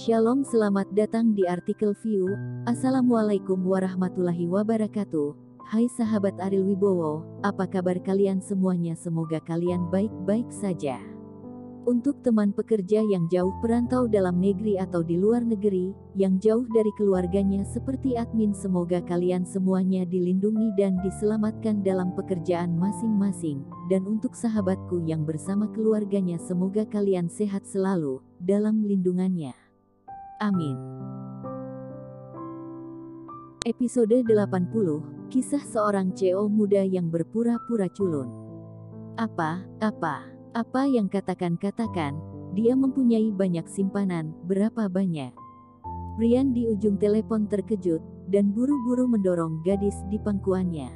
Shalom, selamat datang di artikel View. Assalamualaikum warahmatullahi wabarakatuh. Hai sahabat Ariel Wibowo, apa kabar kalian semuanya? Semoga kalian baik-baik saja. Untuk teman pekerja yang jauh perantau dalam negeri atau di luar negeri, yang jauh dari keluarganya seperti admin, semoga kalian semuanya dilindungi dan diselamatkan dalam pekerjaan masing-masing. Dan untuk sahabatku yang bersama keluarganya, semoga kalian sehat selalu dalam lindungannya. Amin. Episode 80, kisah seorang CEO muda yang berpura-pura culun. Apa yang katakan, dia mempunyai banyak simpanan, berapa banyak? Brian di ujung telepon terkejut, dan buru-buru mendorong gadis di pangkuannya.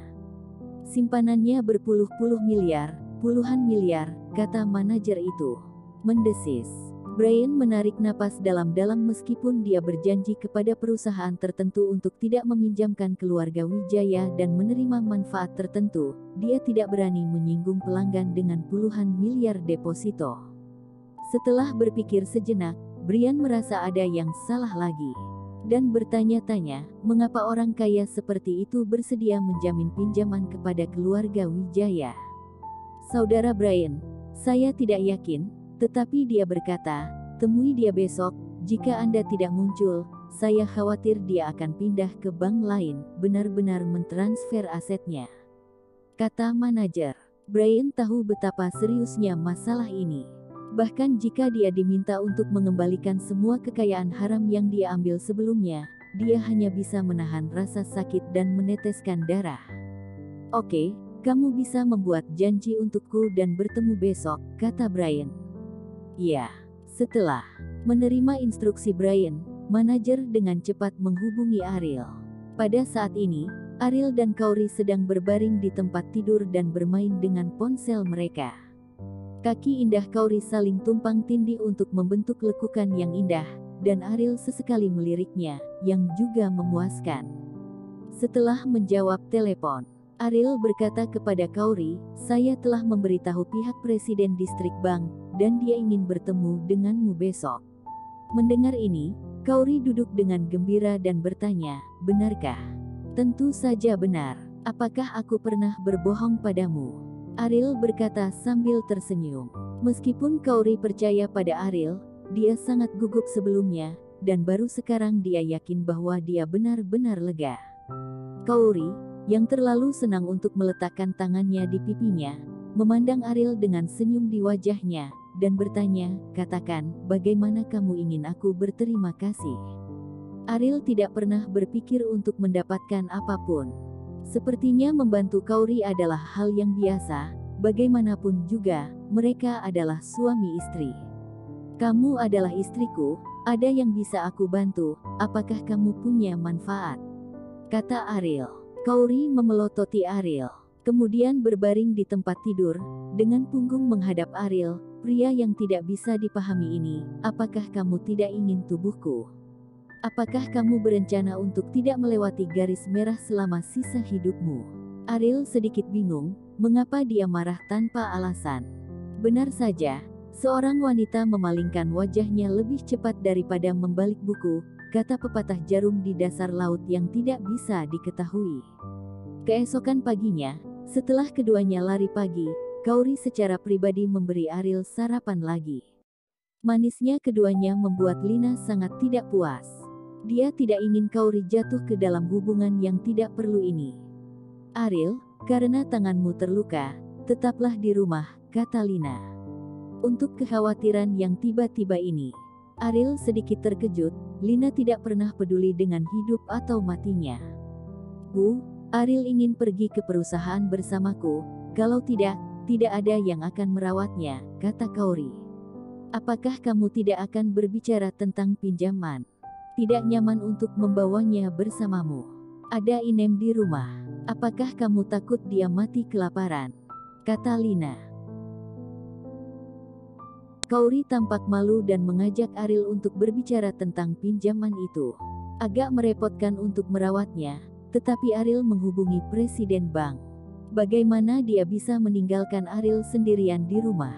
Simpanannya berpuluh-puluh miliar, puluhan miliar, kata manajer itu. Mendesis. Brian menarik napas dalam-dalam meskipun dia berjanji kepada perusahaan tertentu untuk tidak meminjamkan keluarga Wijaya dan menerima manfaat tertentu, dia tidak berani menyinggung pelanggan dengan puluhan miliar deposito. Setelah berpikir sejenak, Brian merasa ada yang salah lagi. Dan bertanya-tanya, mengapa orang kaya seperti itu bersedia menjamin pinjaman kepada keluarga Wijaya. Saudara Brian, saya tidak yakin. Tetapi dia berkata, temui dia besok, jika Anda tidak muncul, saya khawatir dia akan pindah ke bank lain, benar-benar mentransfer asetnya. Kata manajer. Brian tahu betapa seriusnya masalah ini. Bahkan jika dia diminta untuk mengembalikan semua kekayaan haram yang dia ambil sebelumnya, dia hanya bisa menahan rasa sakit dan meneteskan darah. Oke, kamu bisa membuat janji untukku dan bertemu besok, kata Brian. Ya, setelah menerima instruksi Brian, manajer dengan cepat menghubungi Ariel. Pada saat ini, Ariel dan Kauri sedang berbaring di tempat tidur dan bermain dengan ponsel mereka. Kaki indah Kauri saling tumpang tindih untuk membentuk lekukan yang indah, dan Ariel sesekali meliriknya, yang juga memuaskan. Setelah menjawab telepon, Ariel berkata kepada Kauri, saya telah memberitahu pihak presiden distrik bank, dan dia ingin bertemu denganmu besok. Mendengar ini, Kauri duduk dengan gembira dan bertanya, benarkah? Tentu saja benar. Apakah aku pernah berbohong padamu? Ariel berkata sambil tersenyum. Meskipun Kauri percaya pada Ariel, dia sangat gugup sebelumnya, dan baru sekarang dia yakin bahwa dia benar-benar lega. Kauri, yang terlalu senang untuk meletakkan tangannya di pipinya, memandang Ariel dengan senyum di wajahnya, dan bertanya, katakan, bagaimana kamu ingin aku berterima kasih? Ariel tidak pernah berpikir untuk mendapatkan apapun. Sepertinya membantu Kauri adalah hal yang biasa, bagaimanapun juga, mereka adalah suami istri. Kamu adalah istriku, ada yang bisa aku bantu, apakah kamu punya manfaat? Kata Ariel. Kauri memelototi Ariel, kemudian berbaring di tempat tidur, dengan punggung menghadap Ariel. Pria yang tidak bisa dipahami ini, apakah kamu tidak ingin tubuhku? Apakah kamu berencana untuk tidak melewati garis merah selama sisa hidupmu? Ariel sedikit bingung, mengapa dia marah tanpa alasan. Benar saja, seorang wanita memalingkan wajahnya lebih cepat daripada membalik buku, kata pepatah jarum di dasar laut yang tidak bisa diketahui. Keesokan paginya, setelah keduanya lari pagi, Kauri secara pribadi memberi Ariel sarapan lagi. Manisnya keduanya membuat Lina sangat tidak puas. Dia tidak ingin Kauri jatuh ke dalam hubungan yang tidak perlu ini. Ariel, karena tanganmu terluka, tetaplah di rumah, kata Lina. Untuk kekhawatiran yang tiba-tiba ini, Ariel sedikit terkejut. Lina tidak pernah peduli dengan hidup atau matinya. Bu, Ariel ingin pergi ke perusahaan bersamaku, kalau tidak ada yang akan merawatnya, kata Kauri. Apakah kamu tidak akan berbicara tentang pinjaman? Tidak nyaman untuk membawanya bersamamu. Ada Inem di rumah. Apakah kamu takut dia mati kelaparan? Kata Lina. Kauri tampak malu dan mengajak Ariel untuk berbicara tentang pinjaman itu. Agak merepotkan untuk merawatnya, tetapi Ariel menghubungi presiden bank. Bagaimana dia bisa meninggalkan Ariel sendirian di rumah?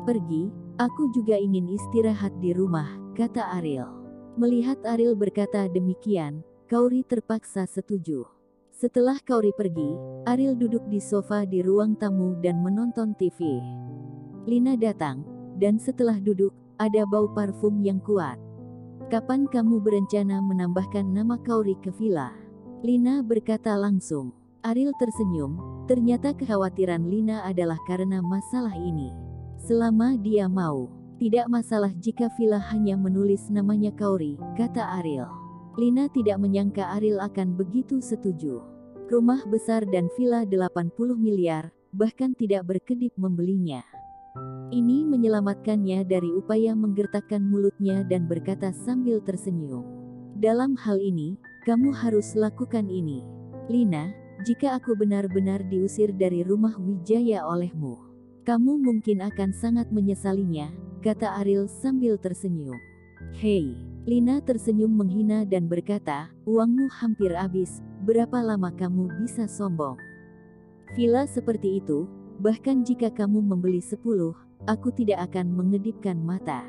Pergi, aku juga ingin istirahat di rumah, kata Ariel. Melihat Ariel berkata demikian, Kauri terpaksa setuju. Setelah Kauri pergi, Ariel duduk di sofa di ruang tamu dan menonton TV. Lina datang, dan setelah duduk, ada bau parfum yang kuat. Kapan kamu berencana menambahkan nama Kauri ke villa? Lina berkata langsung. Ariel tersenyum, ternyata kekhawatiran Lina adalah karena masalah ini. Selama dia mau, tidak masalah jika villa hanya menulis namanya Kauri, kata Ariel. Lina tidak menyangka Ariel akan begitu setuju. Rumah besar dan villa 80 miliar, bahkan tidak berkedip membelinya. Ini menyelamatkannya dari upaya menggertakkan mulutnya dan berkata sambil tersenyum. Dalam hal ini, kamu harus lakukan ini. Lina, jika aku benar-benar diusir dari rumah Wijaya olehmu, kamu mungkin akan sangat menyesalinya, kata Ariel sambil tersenyum. Hei, Lina tersenyum menghina dan berkata, uangmu hampir habis, berapa lama kamu bisa sombong? Villa seperti itu, bahkan jika kamu membeli 10, aku tidak akan mengedipkan mata.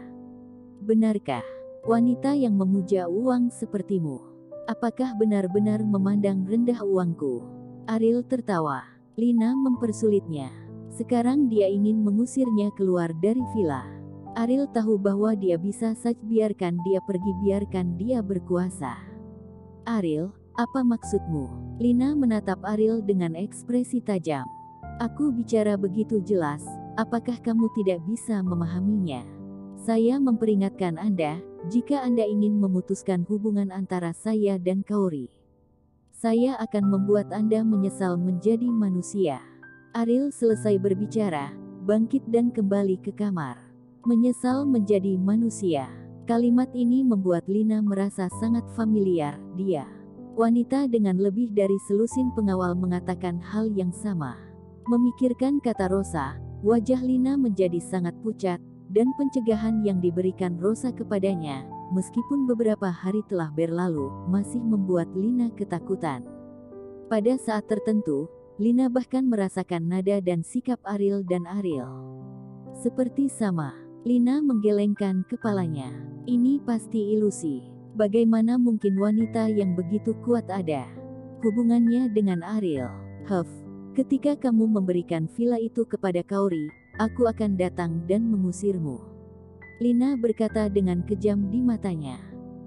Benarkah, wanita yang memuja uang sepertimu? Apakah benar-benar memandang rendah uangku? Ariel tertawa. Lina mempersulitnya. Sekarang dia ingin mengusirnya keluar dari villa. Ariel tahu bahwa dia bisa saja biarkan dia pergi, biarkan dia berkuasa. Ariel, apa maksudmu? Lina menatap Ariel dengan ekspresi tajam. Aku bicara begitu jelas, apakah kamu tidak bisa memahaminya? Saya memperingatkan Anda, jika Anda ingin memutuskan hubungan antara saya dan Kauri, saya akan membuat Anda menyesal menjadi manusia. Ariel selesai berbicara, bangkit dan kembali ke kamar. Menyesal menjadi manusia. Kalimat ini membuat Lina merasa sangat familiar. Dia, wanita dengan lebih dari selusin pengawal, mengatakan hal yang sama. Memikirkan kata Rosa, wajah Lina menjadi sangat pucat, dan pencegahan yang diberikan Rosa kepadanya, meskipun beberapa hari telah berlalu, masih membuat Lina ketakutan. Pada saat tertentu, Lina bahkan merasakan nada dan sikap Ariel dan Ariel seperti sama. Lina menggelengkan kepalanya. Ini pasti ilusi. Bagaimana mungkin wanita yang begitu kuat ada hubungannya dengan Ariel? Ketika kamu memberikan villa itu kepada Kauri, aku akan datang dan mengusirmu. Lina berkata dengan kejam di matanya.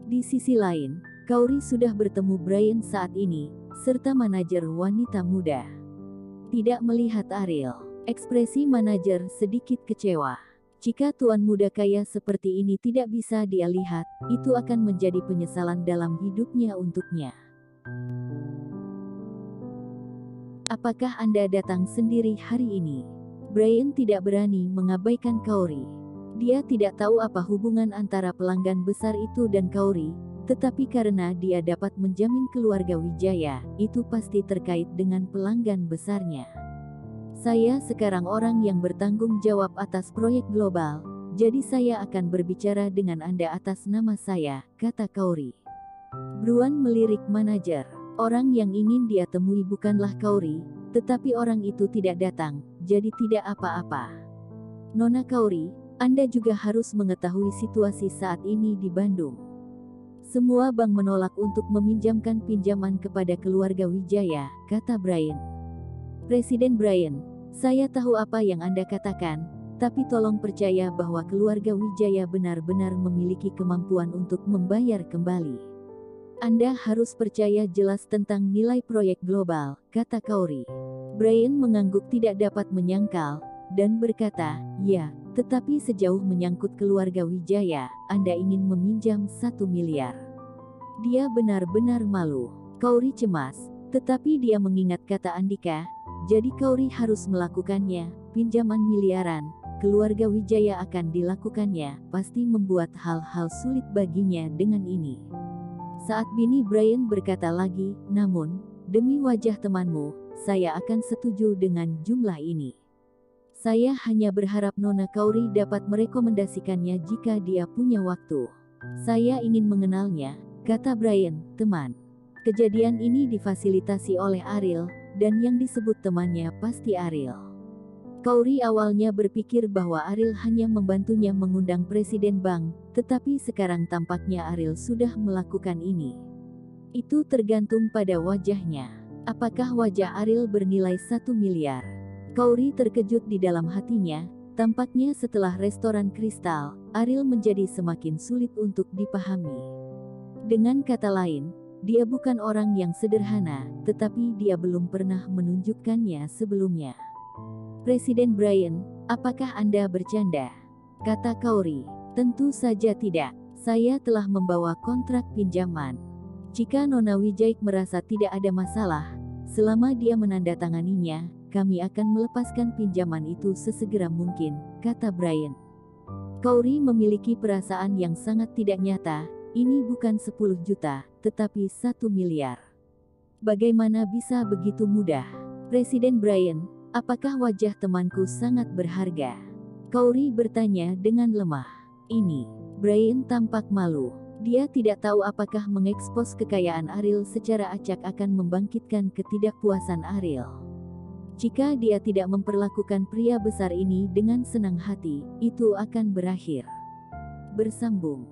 Di sisi lain, Kauri sudah bertemu Brian saat ini, serta manajer wanita muda. Tidak melihat Ariel, ekspresi manajer sedikit kecewa. Jika tuan muda kaya seperti ini tidak bisa dia lihat, itu akan menjadi penyesalan dalam hidupnya untuknya. Apakah Anda datang sendiri hari ini? Brian tidak berani mengabaikan Kauri. Dia tidak tahu apa hubungan antara pelanggan besar itu dan Kauri, tetapi karena dia dapat menjamin keluarga Wijaya, itu pasti terkait dengan pelanggan besarnya. Saya sekarang orang yang bertanggung jawab atas proyek global, jadi saya akan berbicara dengan Anda atas nama saya, kata Kauri. Bruan melirik manajer. Orang yang ingin dia temui bukanlah Kauri, tetapi orang itu tidak datang, jadi tidak apa-apa. Nona Kauri, Anda juga harus mengetahui situasi saat ini di Bandung. Semua bank menolak untuk meminjamkan pinjaman kepada keluarga Wijaya, kata Brian. Presiden Brian, saya tahu apa yang Anda katakan, tapi tolong percaya bahwa keluarga Wijaya benar-benar memiliki kemampuan untuk membayar kembali. Anda harus percaya jelas tentang nilai proyek global, kata Kauri. Brian mengangguk tidak dapat menyangkal, dan berkata, ya, tetapi sejauh menyangkut keluarga Wijaya, Anda ingin meminjam 1 miliar. Dia benar-benar malu. Kauri cemas, tetapi dia mengingat kata Andika, jadi Kauri harus melakukannya, pinjaman miliaran, keluarga Wijaya akan dilakukannya, pasti membuat hal-hal sulit baginya dengan ini. Saat bini Brian berkata lagi, namun, demi wajah temanmu, saya akan setuju dengan jumlah ini. Saya hanya berharap Nona Kauri dapat merekomendasikannya jika dia punya waktu. Saya ingin mengenalnya, kata Brian, teman. Kejadian ini difasilitasi oleh Ariel, dan yang disebut temannya pasti Ariel. Kauri awalnya berpikir bahwa Ariel hanya membantunya mengundang presiden bank, tetapi sekarang tampaknya Ariel sudah melakukan ini. Itu tergantung pada wajahnya. Apakah wajah Ariel bernilai 1 miliar? Kauri terkejut di dalam hatinya. Tampaknya setelah restoran kristal, Ariel menjadi semakin sulit untuk dipahami. Dengan kata lain, dia bukan orang yang sederhana, tetapi dia belum pernah menunjukkannya sebelumnya. Presiden Brian, apakah Anda bercanda? Kata Kauri. Tentu saja tidak. Saya telah membawa kontrak pinjaman. Jika Nona Wijaya merasa tidak ada masalah, selama dia menandatanganinya, kami akan melepaskan pinjaman itu sesegera mungkin, kata Brian. Kauri memiliki perasaan yang sangat tidak nyata. Ini bukan 10 juta, tetapi 1 miliar. Bagaimana bisa begitu mudah? Presiden Brian, apakah wajah temanku sangat berharga? Kauri bertanya dengan lemah. Ini. Brian tampak malu. Dia tidak tahu apakah mengekspos kekayaan Ariel secara acak akan membangkitkan ketidakpuasan Ariel. Jika dia tidak memperlakukan pria besar ini dengan senang hati, itu akan berakhir. Bersambung.